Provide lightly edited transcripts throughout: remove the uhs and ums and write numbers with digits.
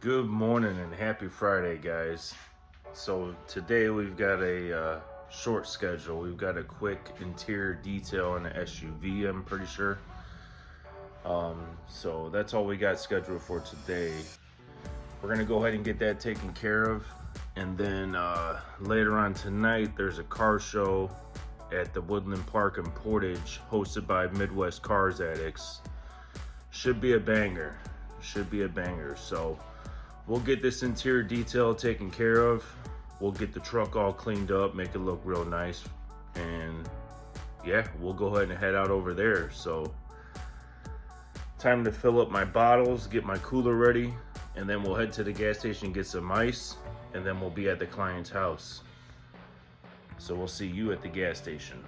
Good morning and happy Friday, guys. So today we've got a short schedule. We've got a quick interior detail on the SUV, I'm pretty sure. So that's all we got scheduled for today. We're gonna go ahead and get that taken care of. And then later on tonight, there's a car show at the Woodland Park in Portage, hosted by Midwest Cars Addicts. Should be a banger. So we'll get this interior detail taken care of. We'll get the truck all cleaned up, make it look real nice. And yeah, we'll go ahead and head out over there. So time to fill up my bottles, get my cooler ready, and then we'll head to the gas station, get some ice, and then we'll be at the client's house. So we'll see you at the gas station.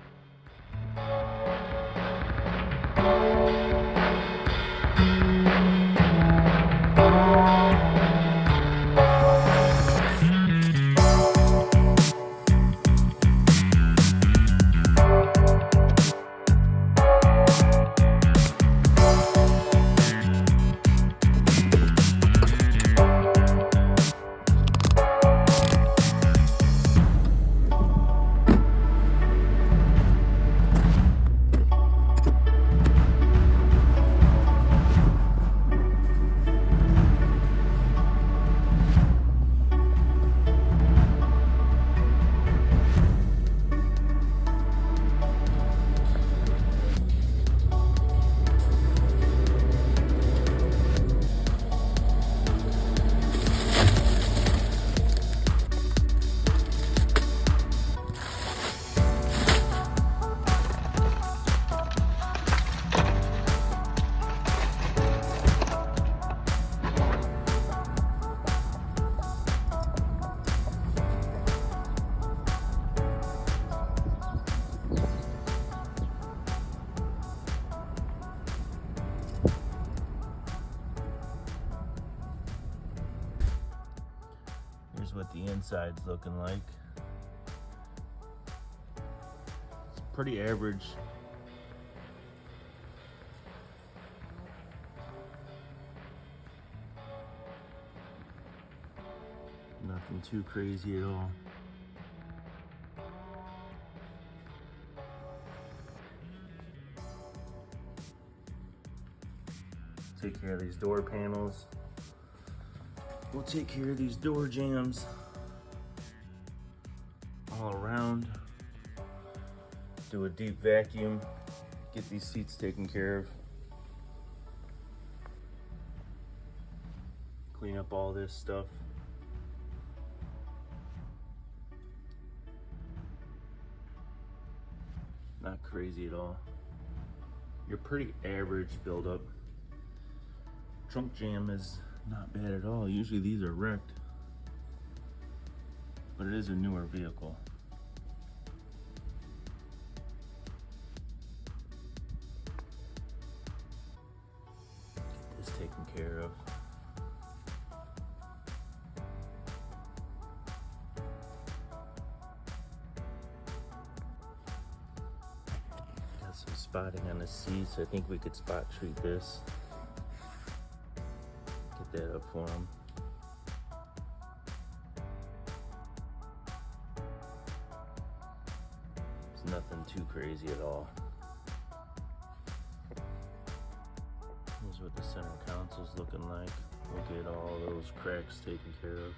Here's what the inside's looking like. It's pretty average. Nothing too crazy at all. Take care of these door panels. We'll take care of these door jambs all around. Do a deep vacuum. Get these seats taken care of. Clean up all this stuff. Not crazy at all. Your pretty average buildup. Trunk jam is not bad at all. Usually these are wrecked, but it is a newer vehicle. Get this taken care of. Got some spotting on the seats. I think we could spot treat this. That up for them. It's nothing too crazy at all. Here's what the center console's looking like. We'll get all those cracks taken care of.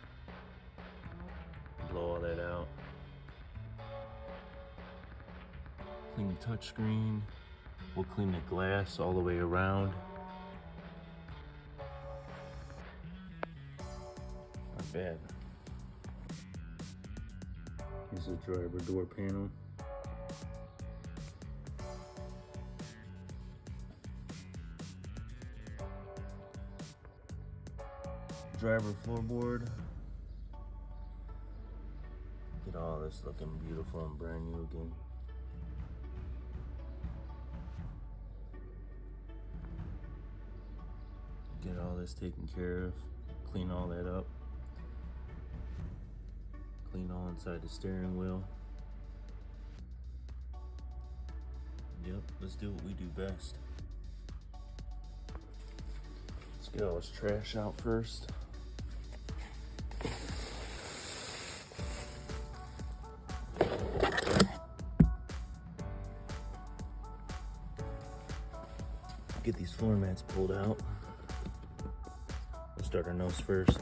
Blow all that out. Clean the touchscreen. We'll clean the glass all the way around. Bad. Here's the driver door panel. Driver floorboard. Get all this looking beautiful and brand new again. Get all this taken care of. Clean all that up. Clean all inside the steering wheel. Yep, let's do what we do best. Let's get all this trash out first. floor mats pulled out. We'll start our nose first.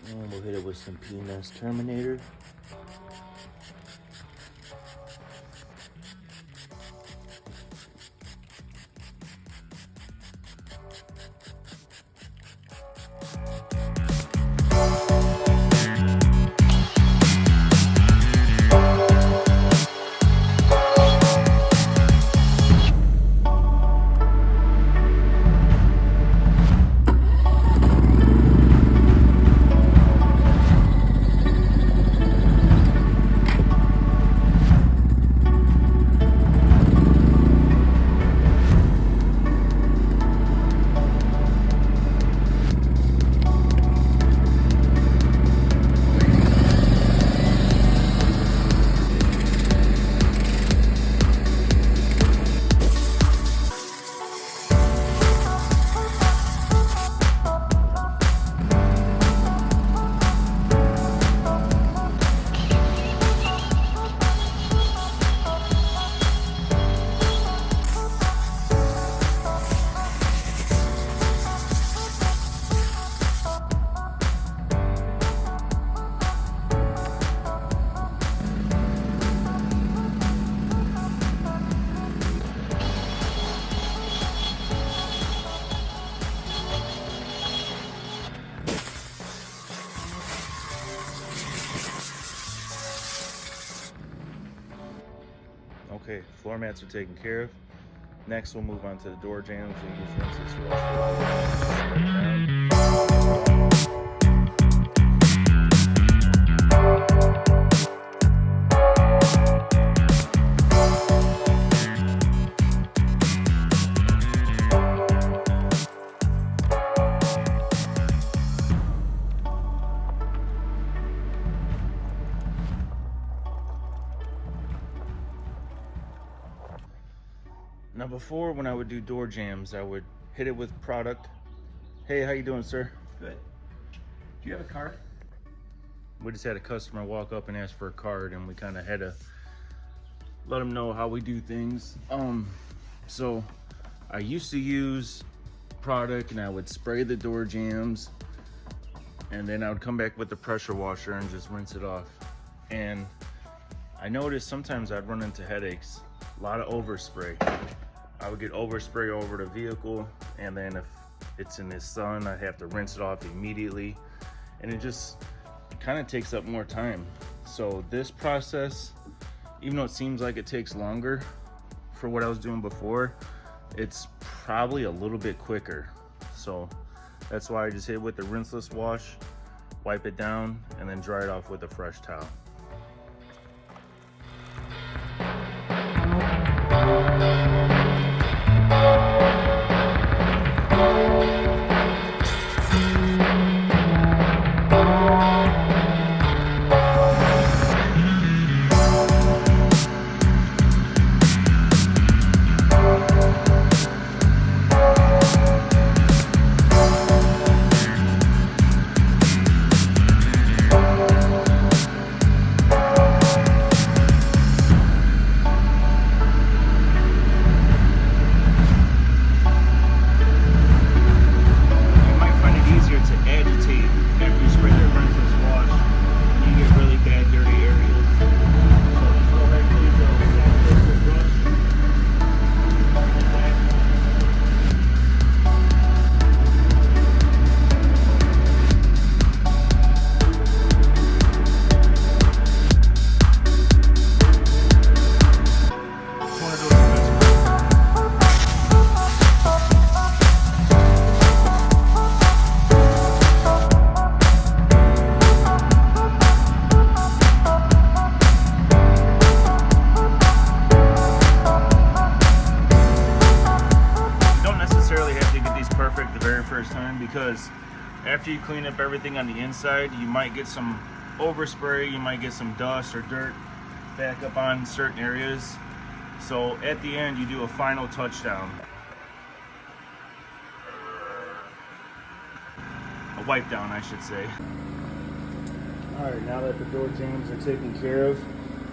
And we'll hit it with some P&S Terminator. Okay, floor mats are taken care of. Next, we'll move on to the door jambs. We'll use rinseless Now before, when I would do door jambs, I would hit it with product. Hey, how you doing, sir? Good. Do you have a card? We just had a customer walk up and ask for a card, and we kind of had to let them know how we do things. So I used to use product, and I would spray the door jambs, and then I would come back with the pressure washer and just rinse it off. And I noticed sometimes I'd run into headaches, a lot of overspray. I would get overspray over the vehicle, and then if it's in the sun, I'd have to rinse it off immediately, and it just kind of takes up more time. So this process, even though it seems like it takes longer for what I was doing before, it's probably a little bit quicker. So that's why I just hit it with the rinseless wash, wipe it down, and then dry it off with a fresh towel. After you clean up everything on the inside, you might get some overspray, you might get some dust or dirt back up on certain areas. So at the end, you do a final touchdown. A wipe down, I should say. All right, now that the door jambs are taken care of,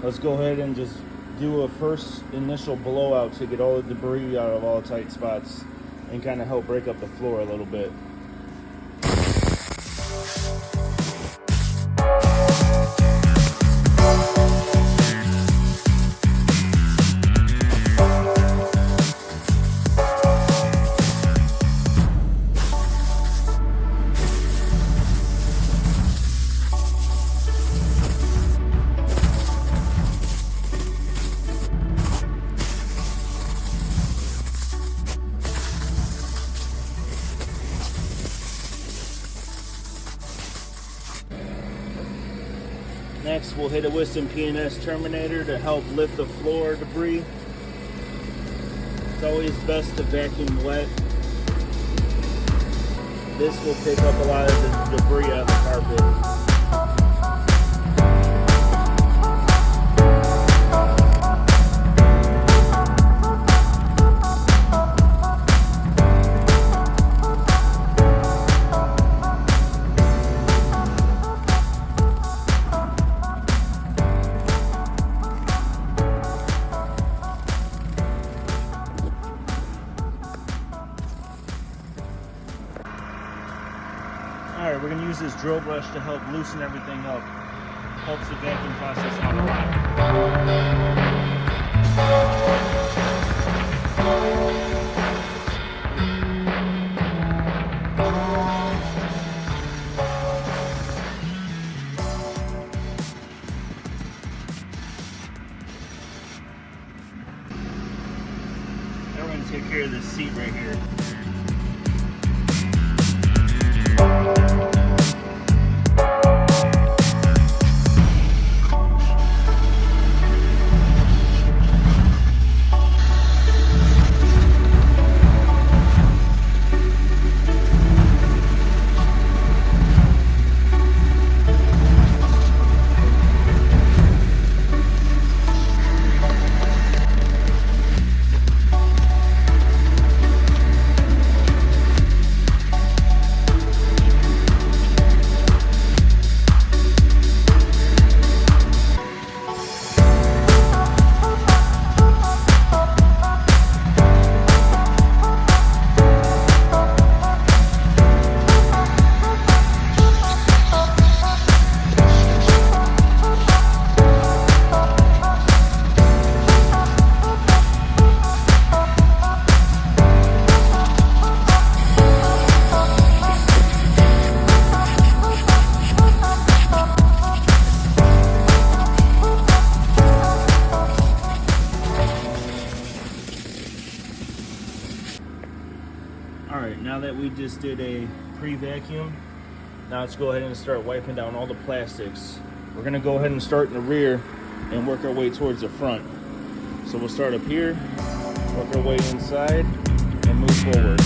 let's go ahead and just do a first initial blowout to get all the debris out of all the tight spots and kind of help break up the floor a little bit. Next, we'll hit it with some P&S Terminator to help lift the floor debris. It's always best to vacuum wet. This will pick up a lot of the debris out of the carpet. Alright, we're going to use this drill brush to help loosen everything up. Helps the vacuum process out a lot. Now we're going to take care of this seat right here. Alright, now that we just did a pre-vacuum, now let's go ahead and start wiping down all the plastics. We're going to go ahead and start in the rear and work our way towards the front. So we'll start up here, work our way inside, and move forward.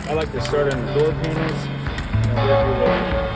I like to start on the door panels and work your way in.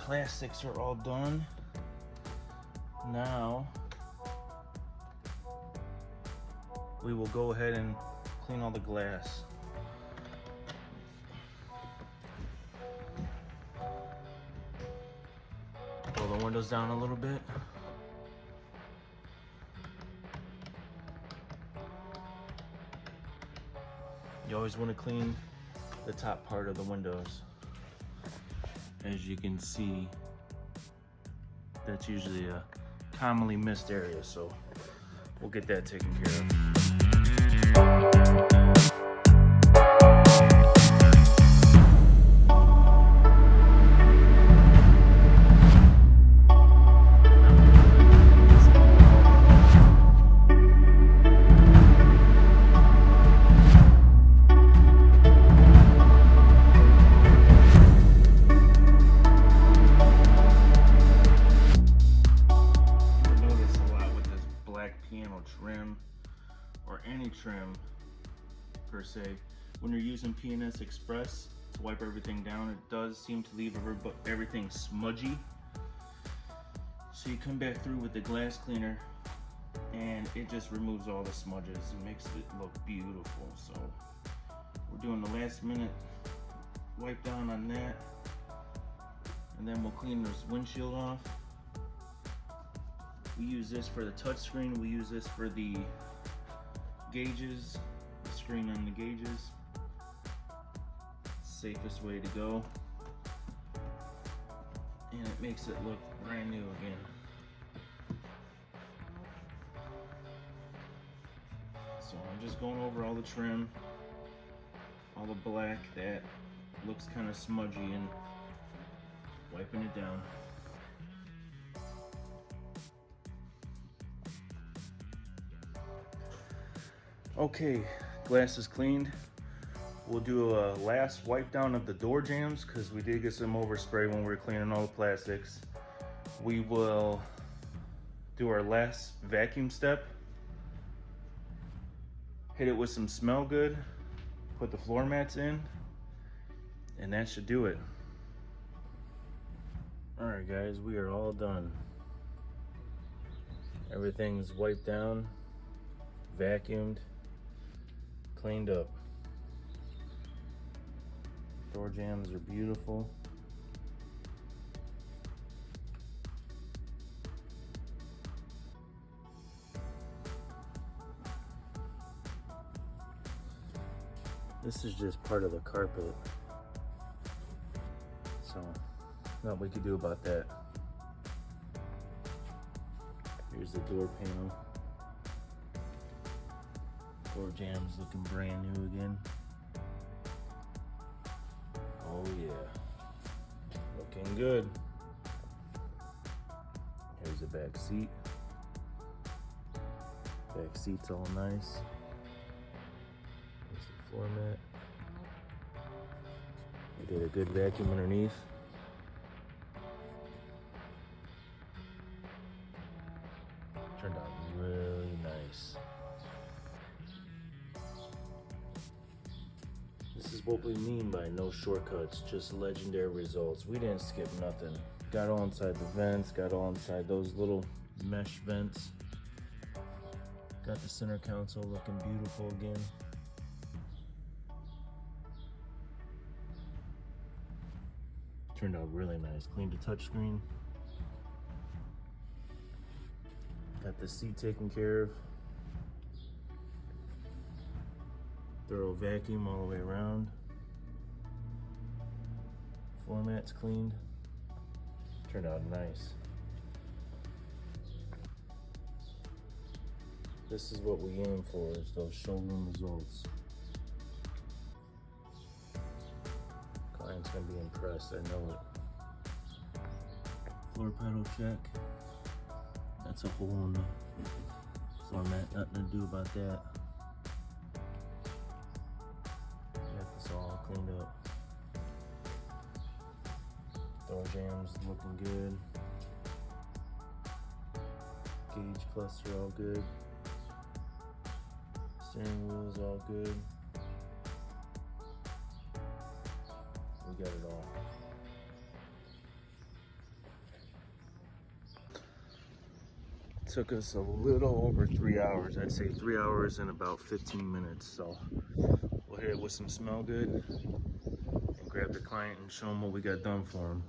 plastics are all done. Now we will go ahead and clean all the glass. Roll the windows down a little bit. You always want to clean the top part of the windows. As you can see, that's usually a commonly missed area, so we'll get that taken care of. Trim or any trim per se, when you're using P&S Express to wipe everything down, it does seem to leave everything smudgy. So you come back through with the glass cleaner and it just removes all the smudges and makes it look beautiful. So we're doing the last minute wipe down on that, and then we'll clean this windshield off. We use this for the touchscreen. We use this for the gauges, the screen on the gauges. Safest way to go. And it makes it look brand new again. So I'm just going over all the trim, all the black that looks kind of smudgy, and wiping it down. Okay, glass is cleaned. We'll do a last wipe down of the door jambs because we did get some overspray when we were cleaning all the plastics. We will do our last vacuum step, hit it with some Smell Good, put the floor mats in, and that should do it. All right guys, we are all done. Everything's wiped down, vacuumed, cleaned up. Door jambs are beautiful. This is just part of the carpet, so nothing we could do about that. Here's the door panel. Door jambs looking brand new again. Oh yeah, looking good. Here's the back seat. Back seat's all nice. Here's the floor mat. We did a good vacuum underneath. Turned out really nice. This is what we mean by no shortcuts, just legendary results. We didn't skip nothing. Got all inside the vents, got all inside those little mesh vents. Got the center console looking beautiful again. Turned out really nice. Cleaned the touchscreen. Got the seat taken care of. Thorough vacuum all the way around. Floor mats cleaned. Turned out nice. This is what we aim for, is those showroom results. Client's gonna be impressed, I know it. Floor pedal check. That's a hole in the floor mat, nothing to do about that. Got this all cleaned up. Door jambs looking good. Gauge cluster all good. Steering wheel is all good. We got it all. took us a little over 3 hours. I'd say 3 hours and about 15 minutes. So we'll hit it with some Smell Good and grab the client and show him what we got done for him.